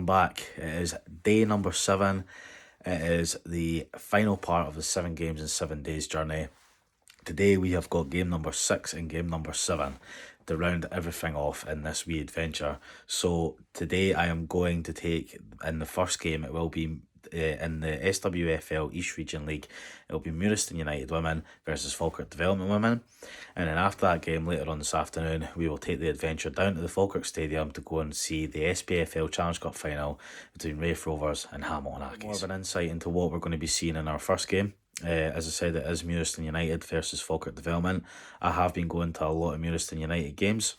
welcome back. It is day number 7. It is the final part of the 7 games in 7 days journey. Today we have got game number 6 and game number 7 to round everything off in this wee adventure. So today I am going to take, in the first game, it will be in the SWFL East Region League, it will be Murieston United Women versus Falkirk Development Women. And then after that game, later on this afternoon, we will take the adventure down to the Falkirk Stadium to go and see the SPFL Challenge Cup final between Raith, Rovers and Hamilton Academical. More of an insight into what we're going to be seeing in our first game. As I said, it is Murieston United versus Falkirk Development. I have been going to a lot of Murieston United games,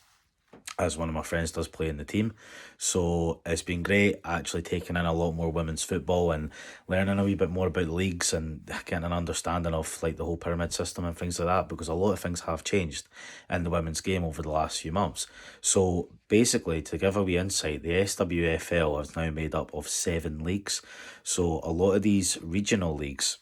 as one of my friends does play in the team. So it's been great actually taking in a lot more women's football and learning a wee bit more about the leagues and getting an understanding of like the whole pyramid system and things like that, because a lot of things have changed in the women's game over the last few months. So basically, to give a wee insight, the SWFL is now made up of 7 leagues. So a lot of these regional leagues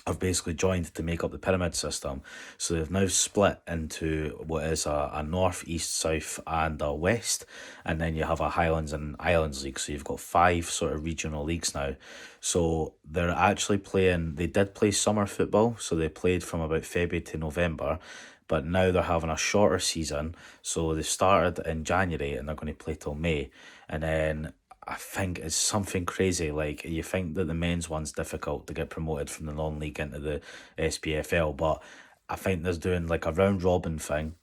have basically joined to make up the pyramid system. So they've now split into what is a north, east, south and a west, and then you have a Highlands and Islands league. So you've got 5 sort of regional leagues now. So they're actually playing, they did play summer football, so they played from about February to November, but now they're having a shorter season. So they started in January and they're going to play till May. And then I think it's something crazy. Like, you think that the men's one's difficult to get promoted from the non-league into the SPFL, but I think there's doing like a round robin thing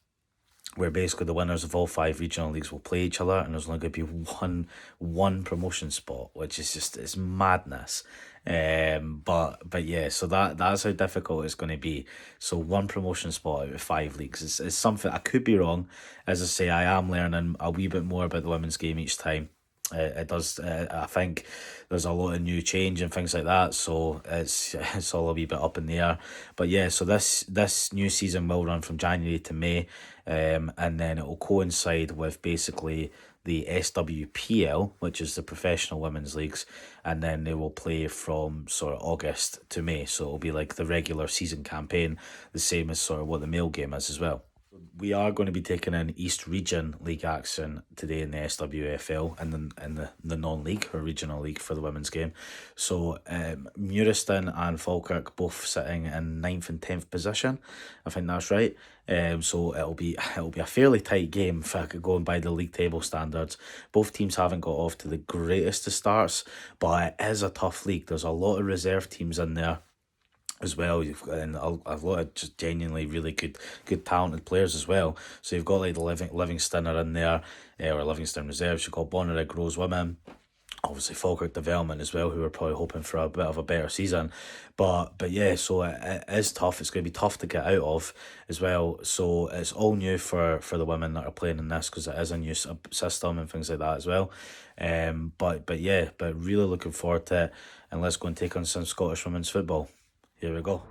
where basically the winners of all 5 regional leagues will play each other, and there's only going to be one promotion spot, which is just, it's madness. But yeah, so that's how difficult it's going to be. So 1 promotion spot out of 5 leagues is something. I could be wrong. As I say, I am learning a wee bit more about the women's game each time. It does. I think there's a lot of new change and things like that, so it's all a wee bit up in the air. But yeah, so this new season will run from January to May, and then it will coincide with basically the SWPL, which is the professional women's leagues, and then they will play from sort of August to May. So it'll be like the regular season campaign, the same as sort of what the male game is as well. We are going to be taking in East Region League action today in the SWFL and then in the non-league or regional league for the women's game. So Murieston and Falkirk both sitting in 9th and 10th position. I think that's right. So it'll be a fairly tight game if I could go by the league table standards. Both teams haven't got off to the greatest of starts, but it is a tough league. There's a lot of reserve teams in there as well. You've got a lot of just genuinely really good talented players as well. So you've got like the Livingston are in there, or Livingston reserves. You've got Bonnyrigg Rose Women, obviously Falkirk Development as well, who are probably hoping for a bit of a better season. But yeah, so it is tough. It's going to be tough to get out of as well. So it's all new for the women that are playing in this, because it is a new system and things like that as well. But yeah, but really looking forward to it. And let's go and take on some Scottish women's football. Here we go.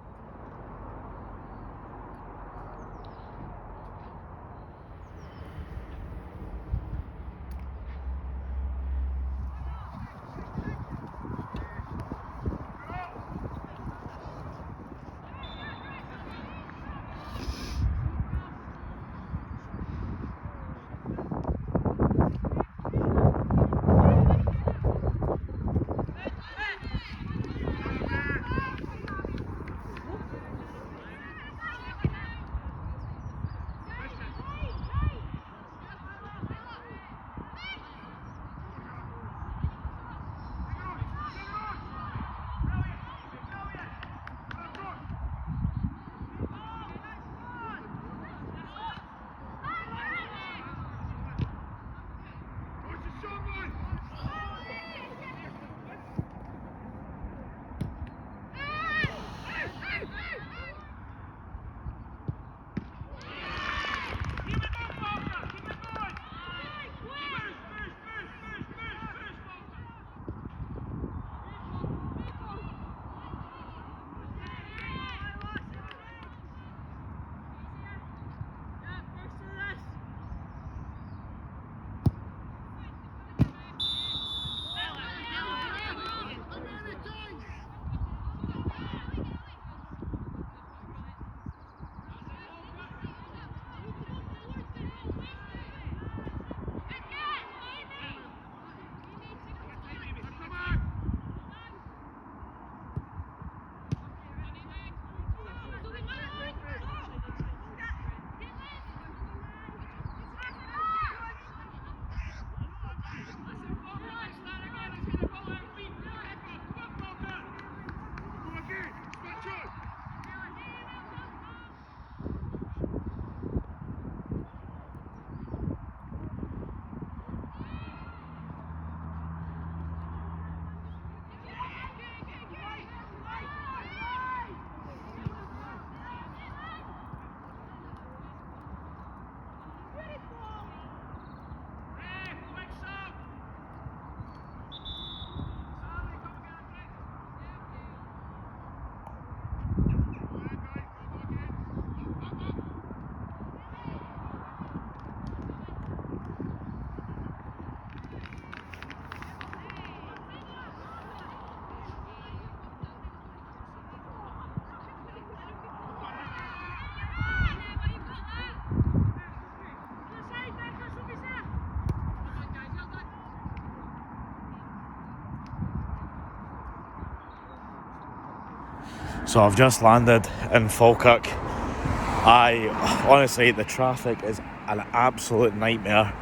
So I've just landed in Falkirk. Honestly, the traffic is an absolute nightmare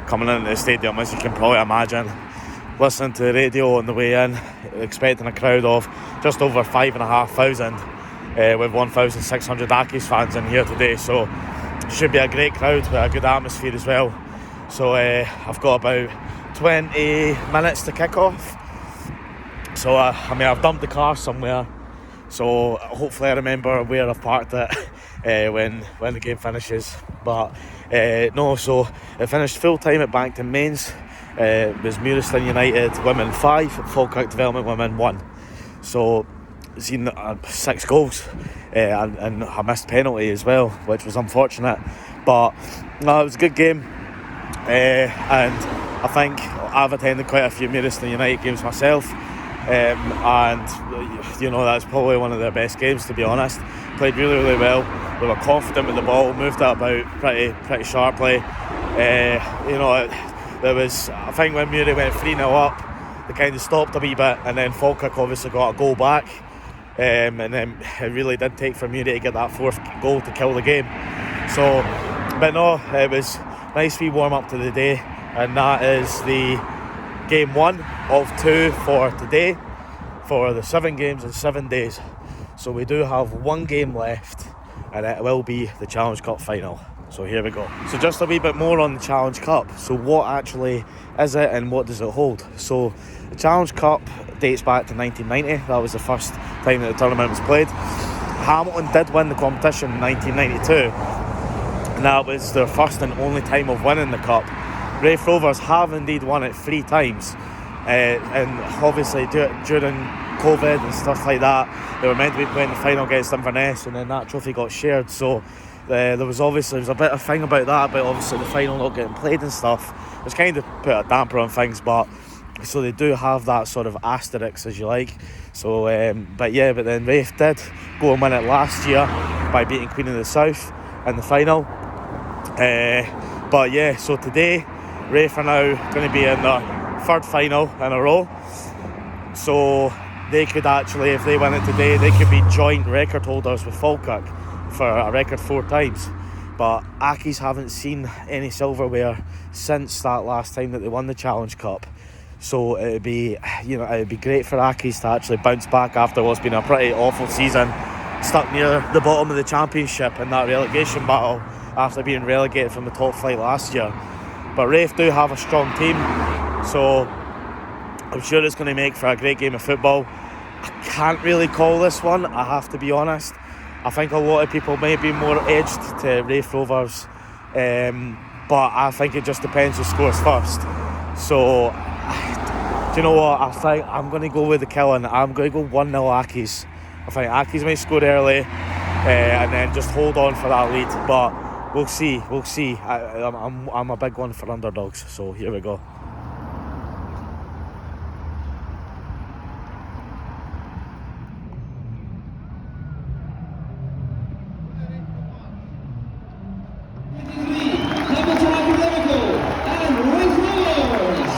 coming into the stadium, as you can probably imagine. Listening to the radio on the way in, expecting a crowd of just over 5,500 with 1,600 Accies fans in here today. So it should be a great crowd with a good atmosphere as well. So I've got about 20 minutes to kick off. So I've dumped the car somewhere. So hopefully I remember where I've parked it when the game finishes. But so it finished full time at Bankton Mains. It was Murieston United Women 5, Falkirk Development Women 1. So seen 6 goals and a missed penalty as well, which was unfortunate. But no, it was a good game. And I think I've attended quite a few Murieston United games myself. And that's probably one of their best games, to be honest. Played really, really well. We were confident with the ball, moved it about pretty sharply. There was, I think when Muri went 3-0 up, they kind of stopped a wee bit, and then Falkirk obviously got a goal back. And then it really did take for Muri to get that 4th goal to kill the game. So, but no, it was a nice wee warm up to the day, and that is the game 1 of 2 for today, for the 7 games in 7 days. So we do have 1 game left, and it will be the Challenge Cup final. So here we go. So just a wee bit more on the Challenge Cup. So what actually is it and what does it hold? So the Challenge Cup dates back to 1990. That was the first time that the tournament was played. Hamilton did win the competition in 1992, and that was their first and only time of winning the cup. Raith Rovers have indeed won it 3 times, and obviously during COVID and stuff like that, they were meant to be playing the final against Inverness, and then that trophy got shared. So there was a bit of thing about that, but obviously the final not getting played and stuff, which kind of put a damper on things. But so they do have that sort of asterisk, as you like. So but then Raith did go and win it last year by beating Queen of the South in the final. So today Raith are now going to be in their 3rd final in a row. So they could actually, if they win it today, they could be joint record holders with Falkirk for a record 4 times. But Accies haven't seen any silverware since that last time that they won the Challenge Cup. So it'd be great for Accies to actually bounce back after what's been a pretty awful season, stuck near the bottom of the championship in that relegation battle after being relegated from the top flight last year. But Raith do have a strong team, so I'm sure it's going to make for a great game of football. I can't really call this one, I have to be honest. I think a lot of people may be more edged to Raith Rovers, but I think it just depends who scores first. So, do you know what? I think I'm going to go with the killing. I'm going to go 1-0 Accies. I think Accies may score early and then just hold on for that lead, but we'll see. I'm a big one for underdogs, so here we go. Academical and Raith Rovers.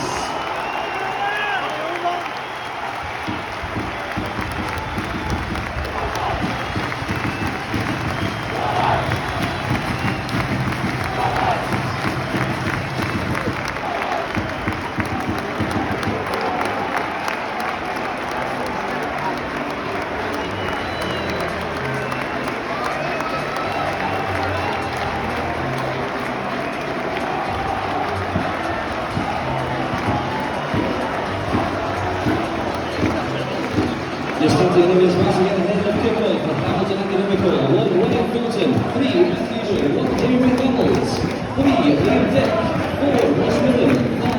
Just starting the race once again ahead of kickoff for Hamilton Academical. 1 William Fulton, 3 Matthew Joy, 1 David McDonald's, 3 Liam Dick, 4 Ross Millen, 5.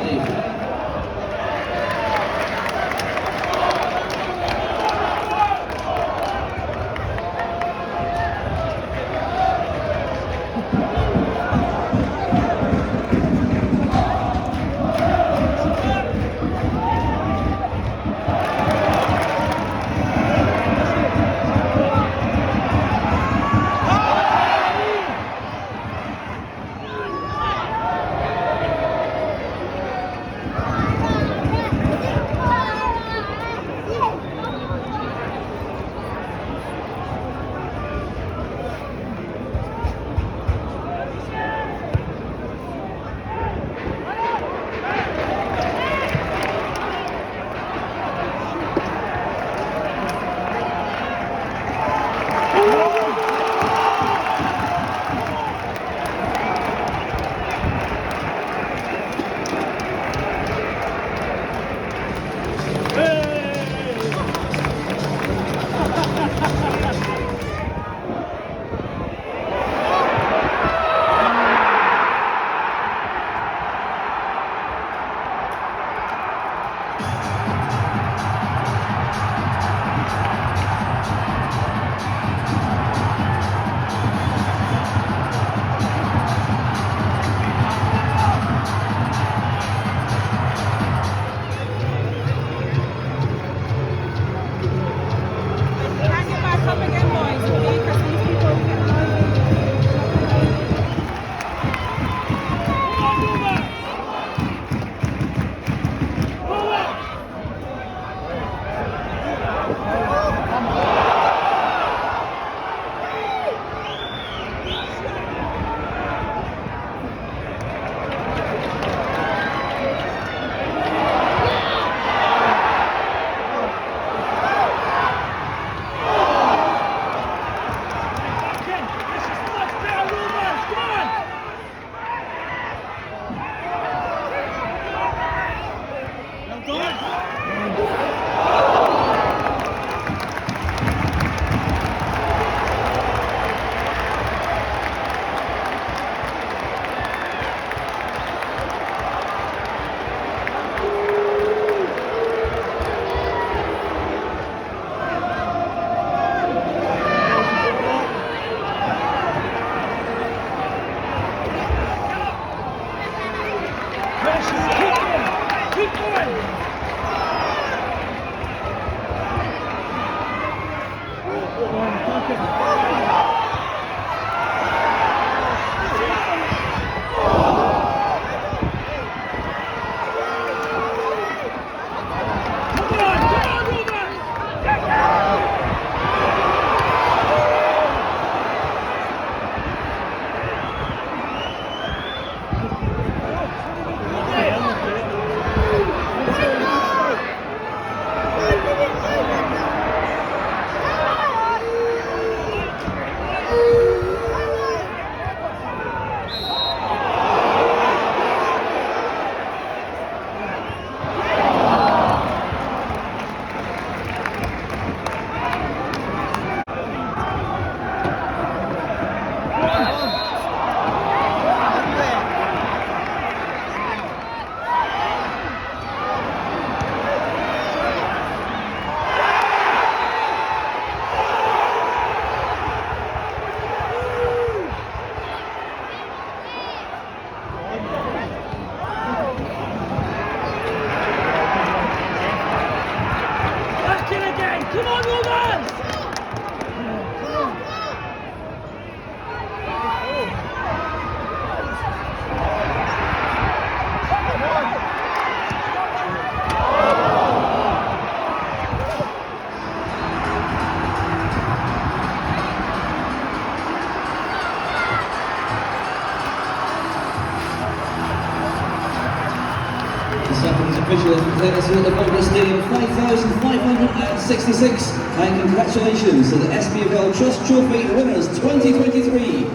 Official attendance here at the Falkirk Stadium, 5,566. And congratulations to the SPFL Trust Trophy winners 2023.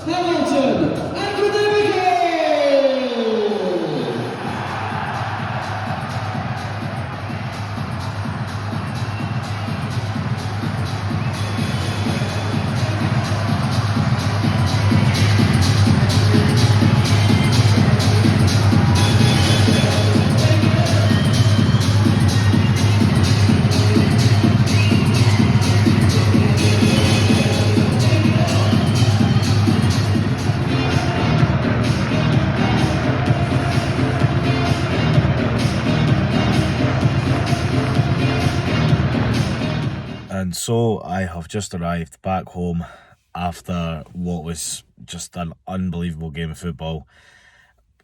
Academical! And so I have just arrived back home after what was just an unbelievable game of football.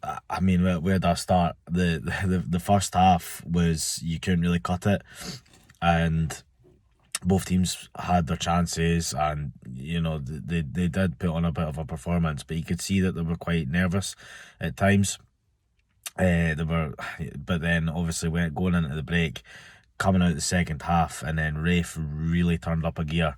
I mean, where did I start? The first half was, you couldn't really cut it, and both teams had their chances, and you know they did put on a bit of a performance, but you could see that they were quite nervous at times. But then obviously going into the break, coming out the second half, and then Raith really turned up a gear.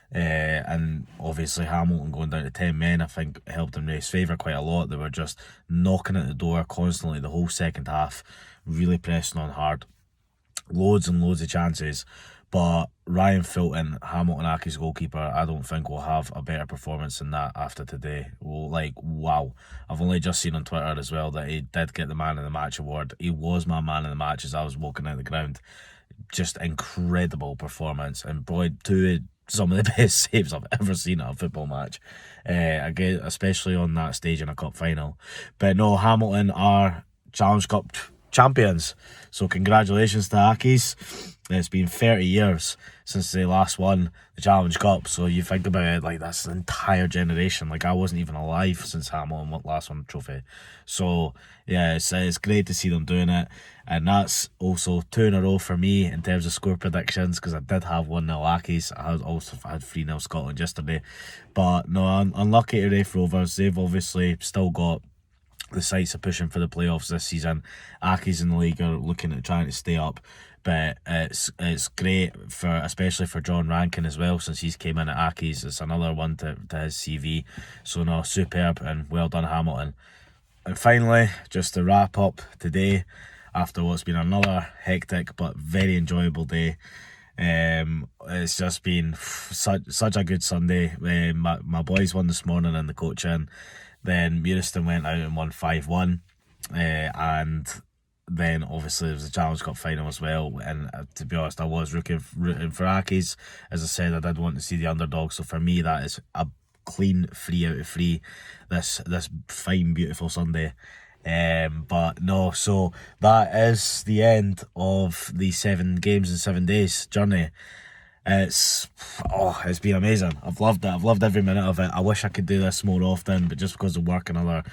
And obviously Hamilton going down to 10 men, I think, helped in Raith's favour quite a lot. They were just knocking at the door constantly the whole second half, really pressing on hard. Loads and loads of chances. But Ryan Fulton, Hamilton Accies goalkeeper, I don't think will have a better performance than that after today. Well, like, wow. I've only just seen on Twitter as well that he did get the Man of the Match award. He was my Man of the Match as I was walking out the ground. Just incredible performance, and boy, some of the best saves I've ever seen at a football match, again, especially on that stage in a cup final. But no, Hamilton are Challenge Cup champions, so congratulations to Accies. It's been 30 years since they last won the Challenge Cup, so you think about it, like, that's an entire generation. Like, I wasn't even alive since Hamilton last won the trophy. So yeah, it's great to see them doing it. And that's also 2 in a row for me in terms of score predictions, because I did have 1-0 Accies. I had 3-0 Scotland yesterday. But no, I'm unlucky to Raith Rovers. They've obviously still got the sights of pushing for the playoffs this season. Accies in the league are looking at trying to stay up. But it's great, especially for John Rankin as well, since he's came in at Accies. It's another one to his CV. So no, superb, and well done Hamilton. And finally, just to wrap up today, after what's been another hectic but very enjoyable day, it's just been such a good Sunday. My boys won this morning in the coaching. Then Murieston went out and won 5-1, and then obviously there was the Challenge Cup final as well. And to be honest, I was rooting for Accies. As I said, I did want to see the underdog, so for me that is a clean 3 out of 3 this fine beautiful Sunday. But no, so that is the end of the 7 games in 7 days journey. It's been amazing. I've loved it. I've loved every minute of it. I wish I could do this more often, but just because of work and other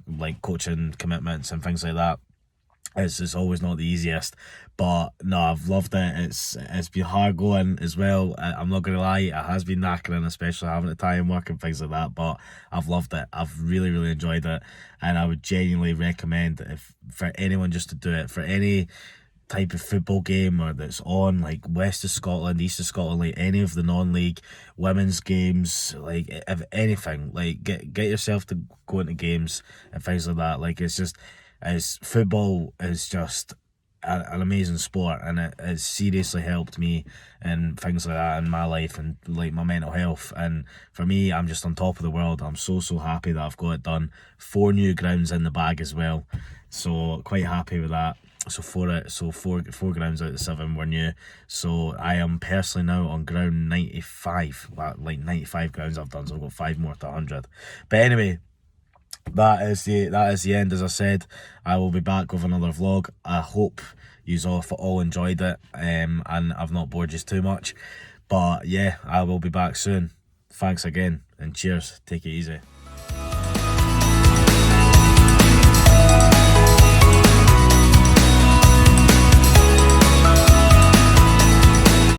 like coaching commitments and things like that, it's always not the easiest. But no, I've loved it. It's been hard going as well. I'm not gonna lie, it has been knackering, especially having to tie in work and things like that. But I've loved it. I've really, really enjoyed it, and I would genuinely recommend for anyone just to do it for any type of football game or that's on, like West of Scotland, East of Scotland, like any of the non-league women's games, like if anything, like get yourself to go into games and things like that. Like football is just an amazing sport, and it has seriously helped me and things like that in my life and like my mental health. And for me, I'm just on top of the world. I'm so happy that I've got it done. 4 new grounds in the bag as well, so quite happy with that. So four grounds out of the 7 were new. So I am personally now on ground 95. Like 95 grounds I've done, so I've got 5 more to 100. But anyway, that is the end. As I said, I will be back with another vlog. I hope you all enjoyed it, and I've not bored you too much. But yeah, I will be back soon. Thanks again, and cheers. Take it easy.